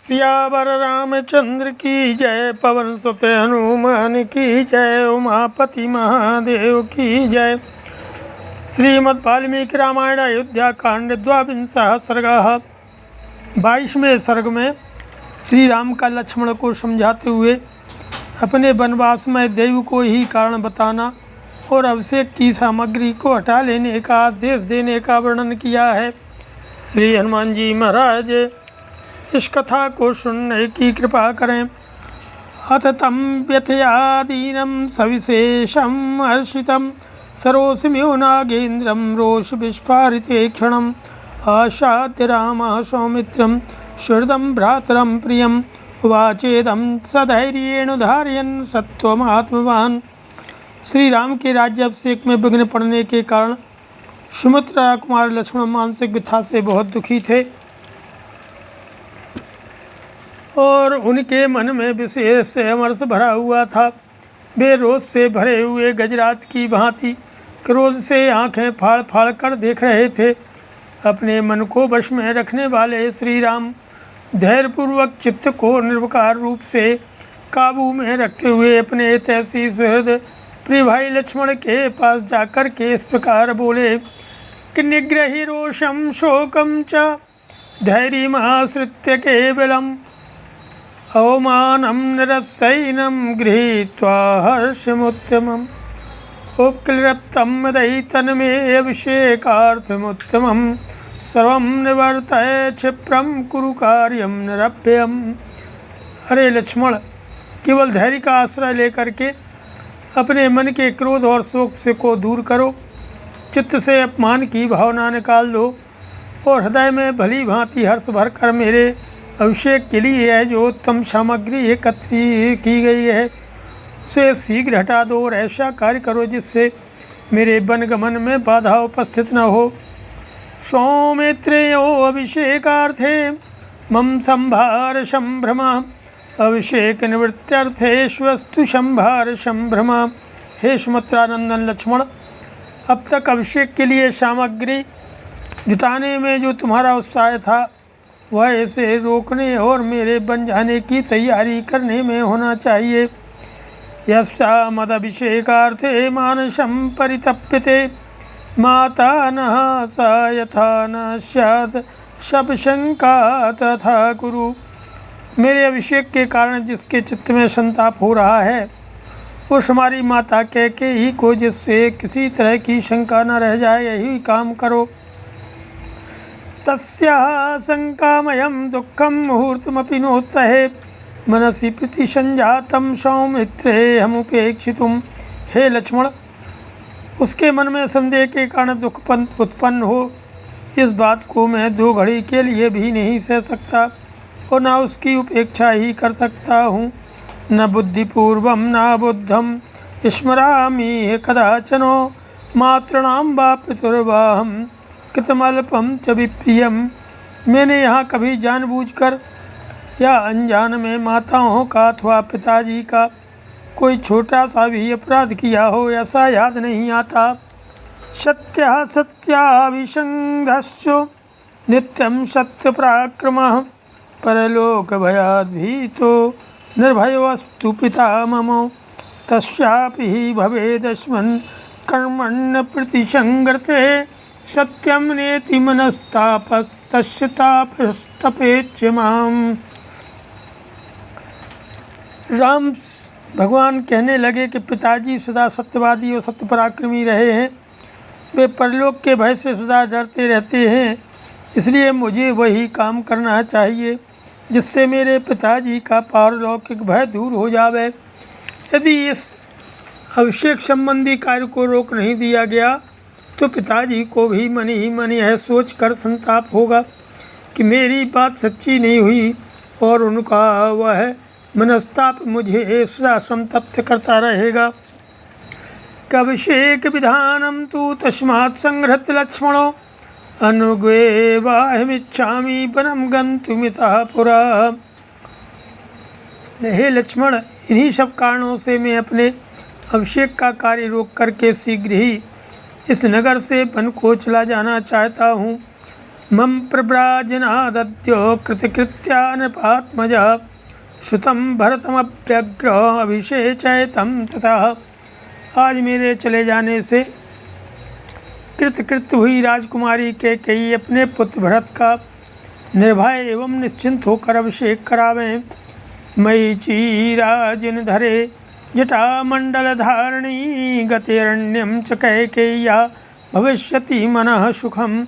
सियावर रामचंद्र की जय, पवन सुत हनुमान की जय, उमापति महादेव की जय। श्रीमद् वाल्मीकि रामायण अयोध्या कांड द्वाविंशः सर्गः। 22वें सर्ग में श्री राम का लक्ष्मण को समझाते हुए अपने वनवास में देव को ही कारण बताना और अभिषेक की सामग्री को हटा लेने का आदेश देने का वर्णन किया है। श्री हनुमान जी महाराज इस कथा को सुनने की कृपा करें। अथ तम व्यथयादीनम सविशेषम हर्षितम सरोषम्यो नागेन्द्रम रोष विस्फारिते क्षणम आशाद्य रामः सौमित्रम सुहृदं भ्रातरं प्रियं वाचेदं सधैर्येण धारयन् सत्वमात्मवान। श्री राम के राज्याभिषेक में विघ्न पड़ने के कारण सुमित्रा कुमार लक्ष्मण मानसिक व्यथा से बहुत दुखी थे और उनके मन में विशेष अमरस भरा हुआ था। वे रोष से भरे हुए गजराज की भांति क्रोध से आंखें फाड़ फाड़ कर देख रहे थे। अपने मन को वश में रखने वाले श्री राम धैर्यपूर्वक चित्त को निर्विकार रूप से काबू में रखते हुए अपने तैसी सुहृद प्रिय भाई लक्ष्मण के पास जाकर के इस प्रकार बोले कि निग्रही रोषम शोकम च धैर्यमाश्रित्य केवलम अवमानं निरसैनं गृहीत्वा हर्षमुत्तमम् उपक्लिप्तं मदयितनमे अभिषेकार्थमुत्तमं सर्वं निवर्तय क्षिप्रं कुरु कार्यं निरभ्यम्। अरे लक्ष्मण, केवल धैर्य का आश्रय लेकर के अपने मन के क्रोध और शोक से को दूर करो, चित्त से अपमान की भावना निकाल दो और हृदय में भली भांति हर्ष भर कर मेरे अभिषेक के लिए है जो उत्तम सामग्री एकत्रित की गई है उसे शीघ्र हटा दो और ऐसा कार्य करो जिससे मेरे वनगमन में बाधा उपस्थित न हो। सौमित्रेयो अभिषेकार्थे मम संभार संभ्रमा अभिषेक निवृत्त्यर्थे स्वस्तु संभार संभ्रमा। हे सुमित्रानंदन लक्ष्मण, अब तक अभिषेक के लिए सामग्री जुटाने में जो तुम्हारा उत्साह था वह इसे रोकने और मेरे बन जाने की तैयारी करने में होना चाहिए। यस्या मदभिषेकार्थे मानसं परितप्यते माता नः सा यथा न स्यात् सब शंका तथा कुरु। मेरे अभिषेक के कारण जिसके चित्त में संताप हो रहा है उस हमारी माता कैकेयी को जिससे किसी तरह की शंका न रह जाए यही काम करो। तस्याः शंकामयं दुःखं मुहूर्तमपि नोत्सहे मनसि प्रीति संजातं सौमित्रे हमुपेक्षितुम्। हे लक्ष्मण, उसके मन में संदेह के कारण दुख उत्पन्न हो इस बात को मैं 2 घड़ी के लिए भी नहीं सह सकता और न उसकी उपेक्षा ही कर सकता हूँ। न बुद्धिपूर्वं न बुद्धं स्मरामि कदाचनो मातॄणां वा पितुर्वाहं कृतमल्पम च विप्रियम। मैंने यहाँ कभी जानबूझकर या अनजान में माताओं का अथवा पिताजी का कोई छोटा सा भी अपराध किया हो ऐसा याद नहीं आता। सत्यः सत्याभिसंधस्य नित्यं सत्यपराक्रमः परलोकभयाद् भीतो निर्भयोऽस्तु पिता मम। तस्यापि हि भवेदस्मन् कर्मण्य प्रतिसंगते सत्यम नेति मनस्तापस्तस्य तापस्तपेच्च माम। राम भगवान कहने लगे कि पिताजी सदा सत्यवादी और सत्य पराक्रमी रहे हैं। वे परलोक के भय से सदा डरते रहते हैं, इसलिए मुझे वही काम करना चाहिए जिससे मेरे पिताजी का पारलौकिक भय दूर हो जावे। यदि इस अभिषेक संबंधी कार्य को रोक नहीं दिया गया तो पिताजी को भी मन ही मन यह सोच कर संताप होगा कि मेरी बात सच्ची नहीं हुई और उनका वह मनस्ताप मुझे सदा संतप्त करता रहेगा। अभिषेक विधानम तु तस्मात् संहृत लक्ष्मणो अनुग्वेवाहमिच्छामि वनं गन्तुमितः पुरा। हे लक्ष्मण, इन्हीं सब कारणों से मैं अपने अभिषेक का कार्य रोक करके शीघ्र ही इस नगर से वन को चला जाना चाहता हूँ। मम प्रव्राजनादद्यो कृतकृत्या नृपात्मजः श्रुतं भरतमभ्यग्र अभिषेचयतं ततः। आज मेरे चले जाने से कृतकृत्य हुई राजकुमारी कैकेयी अपने पुत्र भरत का निर्भय एवं निश्चिंत होकर अभिषेक करावें। मयि चीराजिन धरे जटामंडल धारणी गतेरण्यम च कैकेय्या भविष्यति मनः सुखम।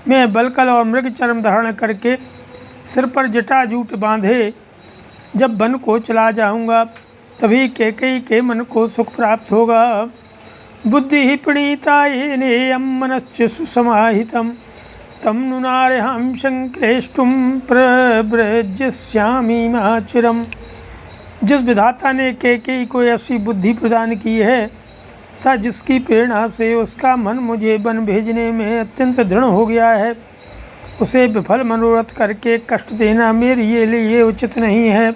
मैं बलकल और मृग चर्म धारण करके सिर पर जटाजूट बांधे जब वन को चला जाऊंगा, तभी कैकेयी के मन को सुख प्राप्त होगा। बुद्धि ही प्रणीता येनेयं मनश्च सुसमाहितं तम नुनार्हं संक्लेष्टुं प्रव्रजस्यामि माचिरम्। जिस विधाता ने कैकेयी को ऐसी बुद्धि प्रदान की है, सा जिसकी प्रेरणा से उसका मन मुझे वन भेजने में अत्यंत दृढ़ हो गया है, उसे विफल मनोरथ करके कष्ट देना मेरे लिए उचित नहीं है।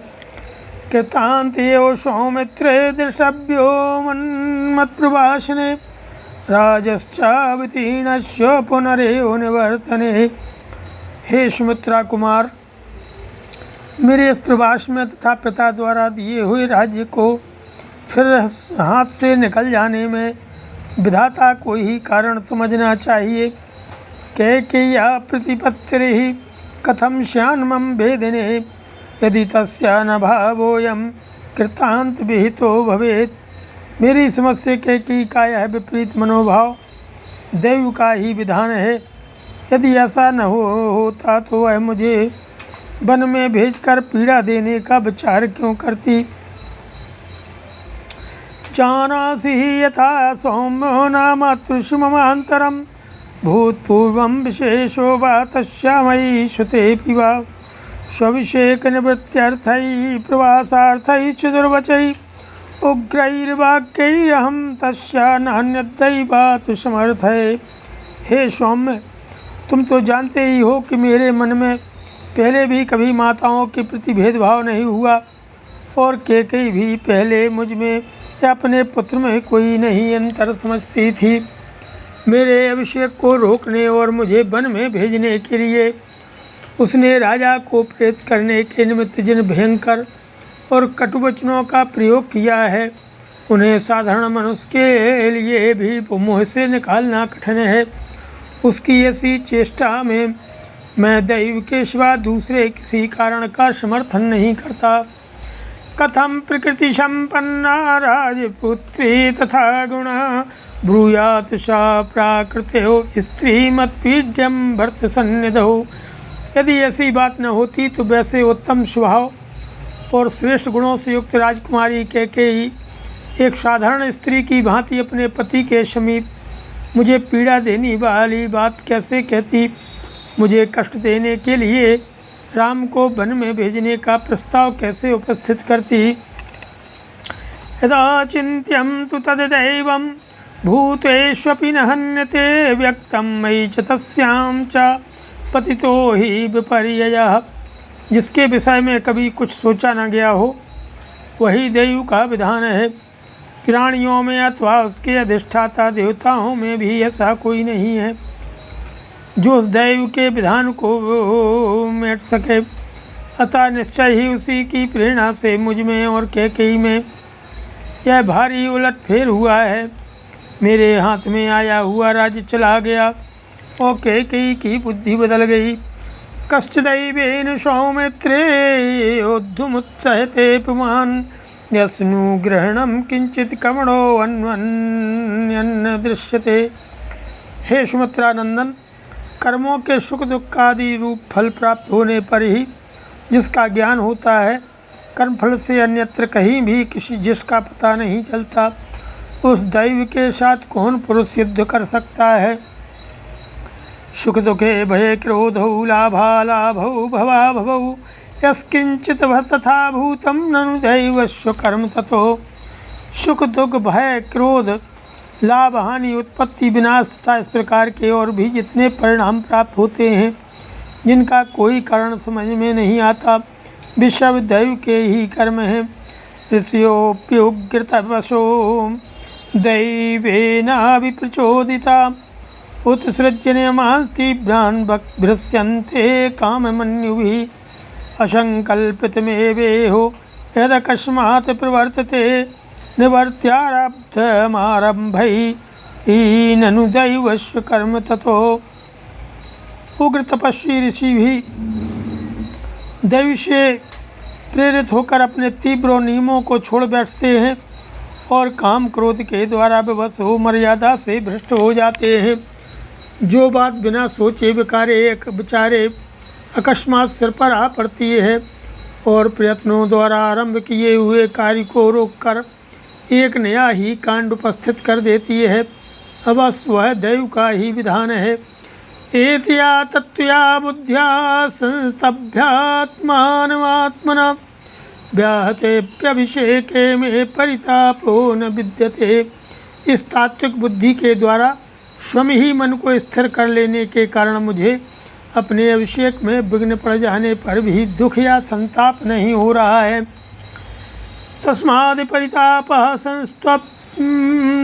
कृतान्तो सौमित्रे दृष्टव्यो मन्मत्प्रभाषणे राजश्चावतीर्णस्य पुनरेव निवर्तने। हे सुमित्रा कुमार, मेरे इस प्रवास में तथा पिता द्वारा दिए हुए राज्य को फिर हाथ से निकल जाने में विधाता को ही कारण समझना चाहिए। कैकेय्या प्रतिपत्तिर्हि कथम श्यान्मं भेदिने यदि तस्या न भावोऽयं कृतांत विहितो भवेत्। मेरी समझ से कैकेयी का यह विपरीत मनोभाव दैव का ही विधान है। यदि ऐसा न होता तो वह मुझे वन में भेजकर पीड़ा देने का विचार क्यों करती। जानासि हि यथा सौम्यो नाम तृष्ममान्तरं भूतपूर्वं विशेषो वा तस्या मयि श्रुतेऽपि वा स्वभिषेकनिवृत्त्यर्थैः प्रवासार्थैः च दुर्वचैः उग्रैर्वाक्यैरहं तस्या नान्यद्दैवात् समर्थये। हे सौम्य, तुम तो जानते ही हो कि मेरे मन में पहले भी कभी माताओं के प्रति भेदभाव नहीं हुआ और कैकेयी भी पहले मुझ में या अपने पुत्र में कोई नहीं अंतर समझती थी। मेरे अभिषेक को रोकने और मुझे वन में भेजने के लिए उसने राजा को प्रेरित करने के निमित्त जिन भयंकर और कटुवचनों का प्रयोग किया है, उन्हें साधारण मनुष्य के लिए भी मुँह से निकालना कठिन है। उसकी ऐसी चेष्टा में मैं दैव के सिवा दूसरे किसी कारण का समर्थन नहीं करता। कथम प्रकृति संपन्ना राजपुत्री तथा गुणा ब्रूयात् सा प्राकृत्यो स्त्रीमत्पीड्यं भर्त सन्निधौ। यदि ऐसी बात न होती तो वैसे उत्तम स्वभाव और श्रेष्ठ गुणों से युक्त राजकुमारी कैकेयी एक साधारण स्त्री की भांति अपने पति के समीप मुझे पीड़ा देने वाली बात कैसे कहती। मुझे कष्ट देने के लिए राम को वन में भेजने का प्रस्ताव कैसे उपस्थित करती। यदा चिन्त्यं तु तद्दैवं भूतेष्वपि न हन्यते व्यक्तं मयि च तस्यां च पतितो ही विपर्ययः। जिसके विषय में कभी कुछ सोचा न गया हो, वही दैव का विधान है। प्राणियों में अथवा उसके अधिष्ठाता देवताओं में भी ऐसा कोई नहीं है जो उस दैव के विधान को मेट सके। अतः निश्चय ही उसी की प्रेरणा से मुझ में और कैकेयी में यह भारी उलटफेर हुआ है। मेरे हाथ में आया हुआ राज्य चला गया और कैकेयी की बुद्धि बदल गई। कश्चिदैवेन सौमित्रे योद्धुमुत्सहते पुमान् यस्नुग्रहणं किंचित कमणो अन्वन्यन्न दृश्यते। हे सुमित्रा नंदन, कर्मों के सुख दुख आदि रूप फल प्राप्त होने पर ही जिसका ज्ञान होता है, कर्मफल से अन्यत्र कहीं भी किसी जिसका पता नहीं चलता, उस दैव के साथ कौन पुरुष युद्ध कर सकता है। सुख दुखे भये क्रोधौ लाभालाभौ भवाभवौ यस्किंचित तथा भूतं ननु दैवस्य कर्म ततो। सुख दुख भय क्रोध लाभ हानि उत्पत्ति विनाश तथा इस प्रकार के और भी जितने परिणाम प्राप्त होते हैं, जिनका कोई कारण समझ में नहीं आता, वे सब दैव के ही कर्म हैं। ऋषियोऽप्युग्रतपसो दैवेनाभिप्रचोदिता उत्सृज्य नियमांस्तीभ्रान् भृस्यन्ते काममन्युभिः अशङ्कल्पितमेवेहो यदकस्मात् प्रवर्तते निवर्त्यारब्धमारम्भैः ननु दैवस्य कर्म ततो। उग्र तपस्वी ऋषि भी दैव से प्रेरित होकर अपने तीव्र नियमों को छोड़ बैठते हैं और काम क्रोध के द्वारा विवश हो मर्यादा से भ्रष्ट हो जाते हैं। जो बात बिना सोचे विचारे अकस्मात सिर पर आ पड़ती है और प्रयत्नों द्वारा आरंभ किए हुए कार्य को रोककर एक नया ही कांड उपस्थित कर देती है, अवश्य वह दैव का ही विधान है। एतया तत्त्वया बुद्ध्या संस्तभ्यात्मानमात्मना व्याहतेऽप्यभिषेके में परितापो न विद्यते। इस तात्विक बुद्धि के द्वारा स्वयं ही मन को स्थिर कर लेने के कारण मुझे अपने अभिषेक में विघ्न पड़ जाने पर भी दुख या संताप नहीं हो रहा है। तस्माद् परितापः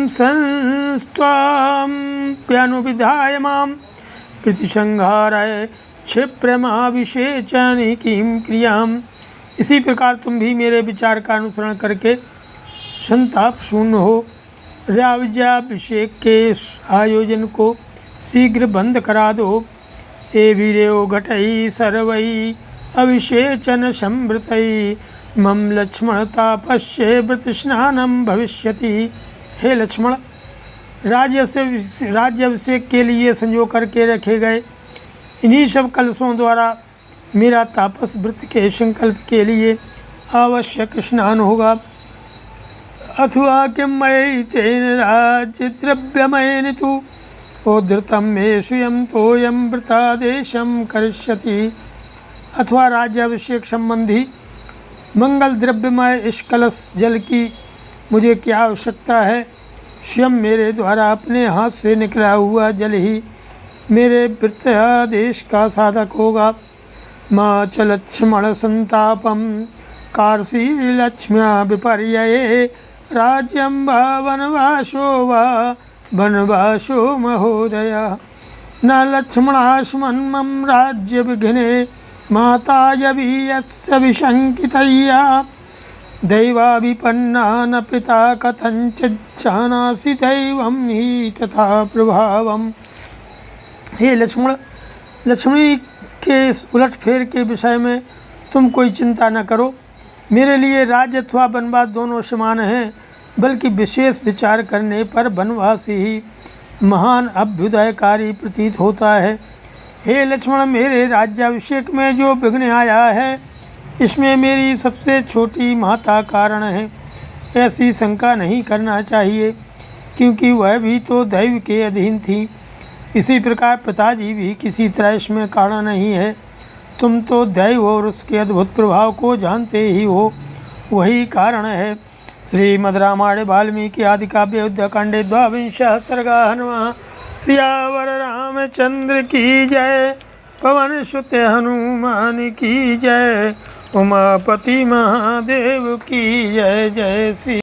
संस्त्वाप्यनुविधाय मां प्रतिसंहाराय क्षिप्रमाभिषेचनिकीं क्रियाम्। इसी प्रकार तुम भी मेरे विचार का अनुसरण करके संताप शून्य हो राज्याभिषेक के आयोजन को शीघ्र बंद करा दो। एभिरेव घटई सर्वई अभिषेचन संवृतई मम लक्ष्मण तापस्य व्रत स्नानम भविष्यति। हे लक्ष्मण, राज्याभिषेक के लिए संजो करके रखे गए इन्हीं सब कलशों द्वारा मेरा तापस व्रत के संकल्प के लिए आवश्यक स्नान होगा। अथवा किं मयि तेन राज्यद्रव्यमयेन तु उद्धृतं मे स्वयं तोयं व्रतादेशं करिष्यति। अथवा राज्याभिषेक संबंधी मंगल द्रव्यमय इस कलश जल की मुझे क्या आवश्यकता है। स्वयं मेरे द्वारा अपने हाथ से निकला हुआ जल ही मेरे व्रतादेश का साधक होगा। मां च लक्ष्मण संतापम कार्षीलक्ष्म्या विपर्यये राज्यं वा वनवासो महोदय। न लक्ष्मणास्मन्मं राज्य विघ्ने माता यस्य विशंकितया दैवाभिपन्ना न पिता कथंचित् जानासि दैवं हि तथा प्रभावम्। हे लक्ष्मण, लक्ष्मणी के उलटफेर के विषय में तुम कोई चिंता न करो। मेरे लिए राज्य अथवा वनवास दोनों समान हैं, बल्कि विशेष विचार करने पर वनवास ही महान अभ्युदयकारी प्रतीत होता है। हे लक्ष्मण, मेरे राज्याभिषेक में जो विघ्न आया है इसमें मेरी सबसे छोटी माता कारण है। ऐसी शंका नहीं करना चाहिए, क्योंकि वह भी तो दैव के अधीन थी। इसी प्रकार पिताजी भी किसी तरह इसमें कारण नहीं है। तुम तो दैव और उसके अद्भुत प्रभाव को जानते ही हो, वही कारण है। श्रीमद् रामायण वाल्मीकि आदि काव्य अयोध्याकांडे 22 सर्गा। हनुमान सियावर रामचंद्र की जय। पवन सुत हनुमान की जय। उमापति महादेव की जय। जय श्री